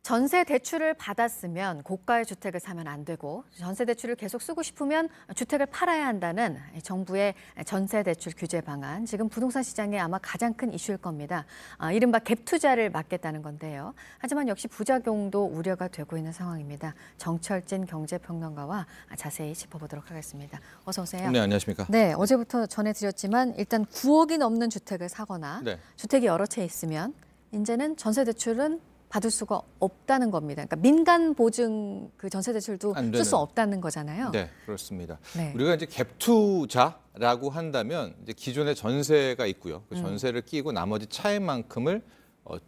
전세 대출을 받았으면 고가의 주택을 사면 안 되고 전세 대출을 계속 쓰고 싶으면 주택을 팔아야 한다는 정부의 전세 대출 규제 방안. 지금 부동산 시장에 아마 가장 큰 이슈일 겁니다. 이른바 갭 투자를 막겠다는 건데요. 하지만 역시 부작용도 우려가 되고 있는 상황입니다. 정철진 경제평론가와 자세히 짚어보도록 하겠습니다. 어서 오세요. 네, 안녕하십니까. 네, 어제부터 전해드렸지만 일단 9억이 넘는 주택을 사거나 주택이 여러 채 있으면 이제는 전세 대출은 받을 수가 없다는 겁니다. 그러니까 민간 보증 그 전세 대출도 쓸 수 없다는 거잖아요. 네, 그렇습니다. 네. 우리가 이제 갭 투자라고 한다면 이제 기존에 전세가 있고요. 그 전세를 끼고 나머지 차액만큼을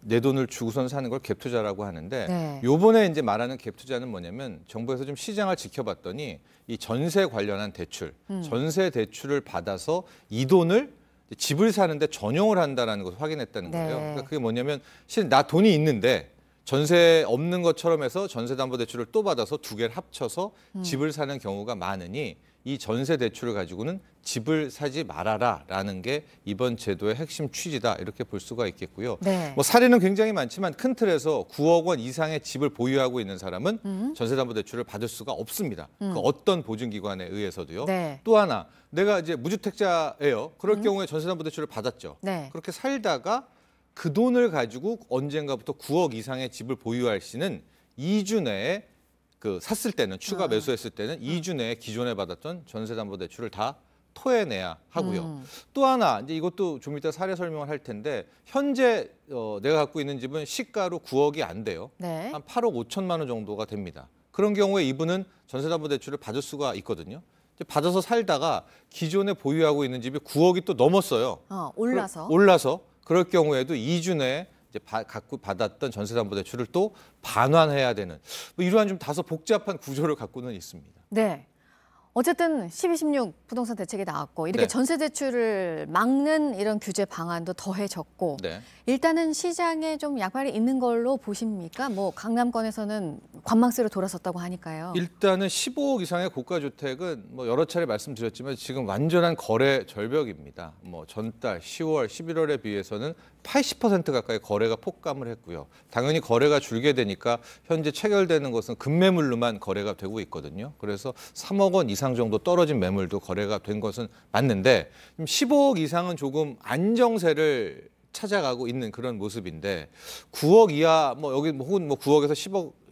내 돈을 주고선 사는 걸 갭 투자라고 하는데 요번에 이제 말하는 갭 투자는 뭐냐면 정부에서 좀 시장을 지켜봤더니 이 전세 관련한 대출, 전세 대출을 받아서 이 돈을 집을 사는데 전용을 한다는 것을 확인했다는 거예요. 그러니까 그게 뭐냐면 실은 나 돈이 있는데 전세 없는 것처럼 해서 전세담보대출을 또 받아서 두 개를 합쳐서 집을 사는 경우가 많으니 이 전세 대출을 가지고는 집을 사지 말아라라는 게 이번 제도의 핵심 취지다 이렇게 볼 수가 있겠고요. 뭐 사례는 굉장히 많지만 큰 틀에서 9억 원 이상의 집을 보유하고 있는 사람은 전세담보대출을 받을 수가 없습니다. 그 어떤 보증기관에 의해서도요. 또 하나 내가 이제 무주택자예요. 그럴 경우에 전세담보대출을 받았죠. 그렇게 살다가 그 돈을 가지고 언젠가부터 9억 이상의 집을 보유할 시는 2주 내에 그 샀을 때는 추가 매수했을 때는 2주 내에 기존에 받았던 전세담보대출을 다 토해내야 하고요. 또 하나 이제 이것도 좀 이따 사례 설명을 할 텐데 현재 내가 갖고 있는 집은 시가로 9억이 안 돼요. 한 8억 5천만 원 정도가 됩니다. 그런 경우에 이분은 전세담보대출을 받을 수가 있거든요. 받아서 살다가 기존에 보유하고 있는 집이 9억이 또 넘었어요. 올라서 그럴 경우에도 2주 내에 이제 갖고 받았던 전세담보대출을 또 반환해야 되는 뭐 이러한 좀 다소 복잡한 구조를 갖고는 있습니다. 네. 어쨌든 12.16 부동산 대책이 나왔고 이렇게 전세 대출을 막는 이런 규제 방안도 더해졌고 일단은 시장에 좀 약발이 있는 걸로 보십니까? 뭐 강남권에서는 관망세로 돌아섰다고 하니까요. 일단은 15억 이상의 고가 주택은 뭐 여러 차례 말씀드렸지만 지금 완전한 거래 절벽입니다. 뭐 전달 10월, 11월에 비해서는 80% 가까이 거래가 폭감을 했고요. 당연히 거래가 줄게 되니까 현재 체결되는 것은 급매물로만 거래가 되고 있거든요. 그래서 3억 원 이상 정도 떨어진 매물도 거래가 된 것은 맞는데 15억 이상은 조금 안정세를 찾아가고 있는 그런 모습인데 9억 이하 뭐 여기 혹은 뭐 9억에서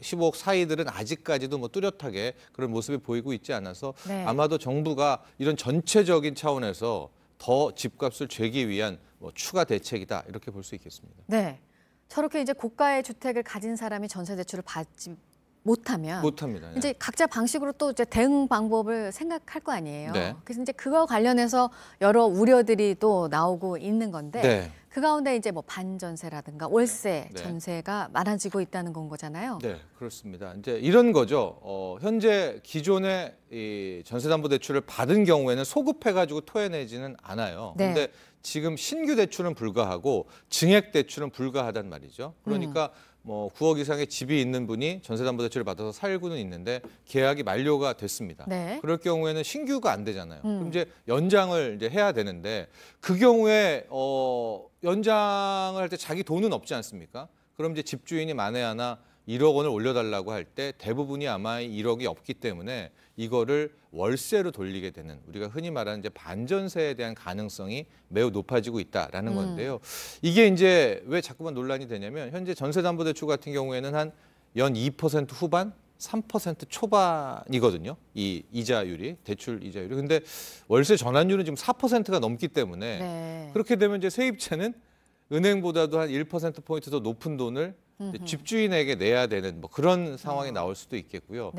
15억 사이들은 아직까지도 뭐 뚜렷하게 그런 모습이 보이고 있지 않아서 아마도 정부가 이런 전체적인 차원에서 더 집값을 죄기 위한 뭐 추가 대책이다 이렇게 볼 수 있겠습니다. 네, 저렇게 이제 고가의 주택을 가진 사람이 전세 대출을 받지 못합니다. 이제 각자 방식으로 또 이제 대응 방법을 생각할 거 아니에요. 그래서 이제 그거 관련해서 여러 우려들이 또 나오고 있는 건데 그 가운데 이제 뭐 반전세라든가 월세 전세가 많아지고 있다는 건 거잖아요. 네, 그렇습니다. 이제 이런 거죠. 현재 기존의 이 전세담보대출을 받은 경우에는 소급해가지고 토해내지는 않아요. 근데 지금 신규 대출은 불가하고 증액 대출은 불가하단 말이죠. 그러니까 뭐 9억 이상의 집이 있는 분이 전세담보대출을 받아서 살고는 있는데 계약이 만료가 됐습니다. 그럴 경우에는 신규가 안 되잖아요. 그럼 이제 연장을 이제 해야 되는데 그 경우에 연장을 할 때 자기 돈은 없지 않습니까? 그럼 이제 집주인이 만에 하나 1억 원을 올려달라고 할 때 대부분이 아마 1억이 없기 때문에 이거를 월세로 돌리게 되는 우리가 흔히 말하는 이제 반전세에 대한 가능성이 매우 높아지고 있다라는 건데요. 이게 이제 왜 자꾸만 논란이 되냐면 현재 전세담보대출 같은 경우에는 한 연 2% 후반, 3% 초반이거든요. 이 이자율이 대출 이자율이. 근데 월세 전환율은 지금 4%가 넘기 때문에 그렇게 되면 이제 세입자는 은행보다도 한 1%포인트 더 높은 돈을 집주인에게 내야 되는 뭐 그런 상황이 나올 수도 있겠고요.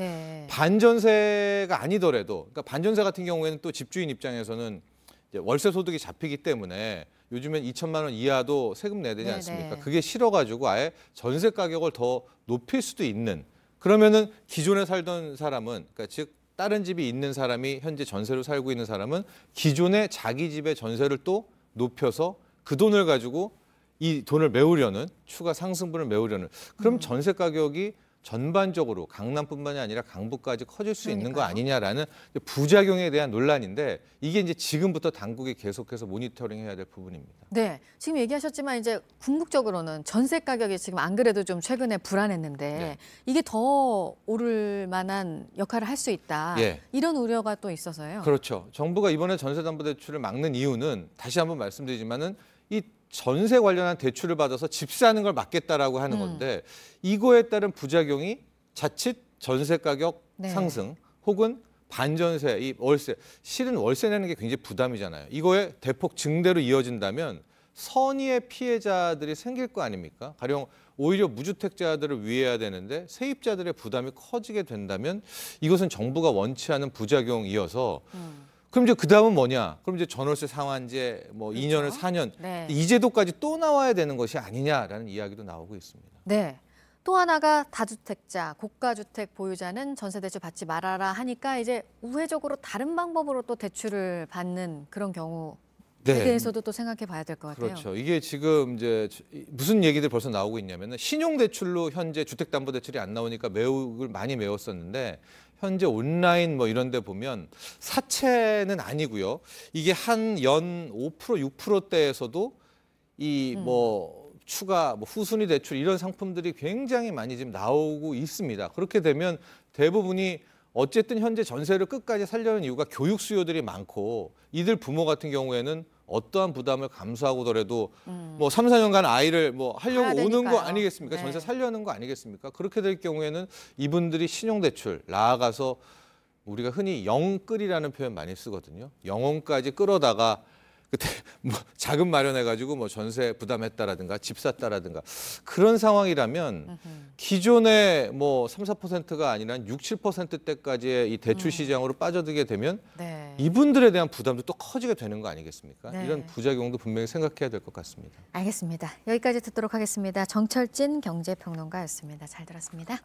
반전세가 아니더라도 그러니까 반전세 같은 경우에는 또 집주인 입장에서는 이제 월세 소득이 잡히기 때문에 요즘엔 2천만 원 이하도 세금 내야 되지 않습니까? 그게 싫어가지고 아예 전세 가격을 더 높일 수도 있는 그러면은 기존에 살던 사람은 그러니까 즉 다른 집이 있는 사람이 현재 전세로 살고 있는 사람은 기존에 자기 집의 전세를 또 높여서 그 돈을 가지고 이 돈을 메우려는 추가 상승분을 메우려는 그럼 전세 가격이 전반적으로 강남뿐만이 아니라 강북까지 커질 수 있는 거 그러니까요. 아니냐라는 부작용에 대한 논란인데 이게 이제 지금부터 당국이 계속해서 모니터링해야 될 부분입니다. 네, 지금 얘기하셨지만 이제 궁극적으로는 전세 가격이 지금 안 그래도 좀 최근에 불안했는데 네. 이게 더 오를 만한 역할을 할 수 있다. 예. 이런 우려가 또 있어서요. 그렇죠. 정부가 이번에 전세담보대출을 막는 이유는 다시 한번 말씀드리지만은 이 전세 관련한 대출을 받아서 집 사는 걸 막겠다라고 하는 건데 이거에 따른 부작용이 자칫 전세 가격 네. 상승 혹은 반전세, 이 월세, 실은 월세 내는 게 굉장히 부담이잖아요. 이거에 대폭 증대로 이어진다면 선의의 피해자들이 생길 거 아닙니까? 가령 오히려 무주택자들을 위해야 되는데 세입자들의 부담이 커지게 된다면 이것은 정부가 원치 않은 부작용이어서 그럼 이제 그 다음은 뭐냐? 그럼 이제 전월세 상한제 뭐 그렇죠. 2년을 4년 네. 이 제도까지 또 나와야 되는 것이 아니냐라는 이야기도 나오고 있습니다. 네. 또 하나가 다주택자, 고가주택 보유자는 전세대출 받지 말아라 하니까 이제 우회적으로 다른 방법으로 또 대출을 받는 그런 경우에 대해서도 또 생각해 봐야 될 것 같아요. 그렇죠. 이게 지금 이제 무슨 얘기들 벌써 나오고 있냐면은 신용대출로 현재 주택담보대출이 안 나오니까 매우를 많이 메웠었는데 현재 온라인 뭐 이런 데 보면 사채는 아니고요. 이게 한 연 5%, 6%대에서도 이 뭐 추가 뭐 후순위 대출 이런 상품들이 굉장히 많이 지금 나오고 있습니다. 그렇게 되면 대부분이 어쨌든 현재 전세를 끝까지 살려는 이유가 교육 수요들이 많고 이들 부모 같은 경우에는 어떠한 부담을 감수하고더라도 뭐 3, 4년간 아이를 뭐 하려고 오는 거 되니까요. 아니겠습니까? 네. 전세 살려는 거 아니겠습니까? 그렇게 될 경우에는 이분들이 신용대출 나아가서 우리가 흔히 영끌이라는 표현 많이 쓰거든요. 영혼까지 끌어다가 그때 뭐 자금 마련해가지고 뭐 전세 부담했다라든가 집 샀다라든가 그런 상황이라면 기존의 뭐 3, 4%가 아니라 6, 7%대까지의 이 대출 시장으로 빠져들게 되면 네. 이분들에 대한 부담도 또 커지게 되는 거 아니겠습니까? 네. 이런 부작용도 분명히 생각해야 될 것 같습니다. 알겠습니다. 여기까지 듣도록 하겠습니다. 정철진 경제평론가였습니다. 잘 들었습니다.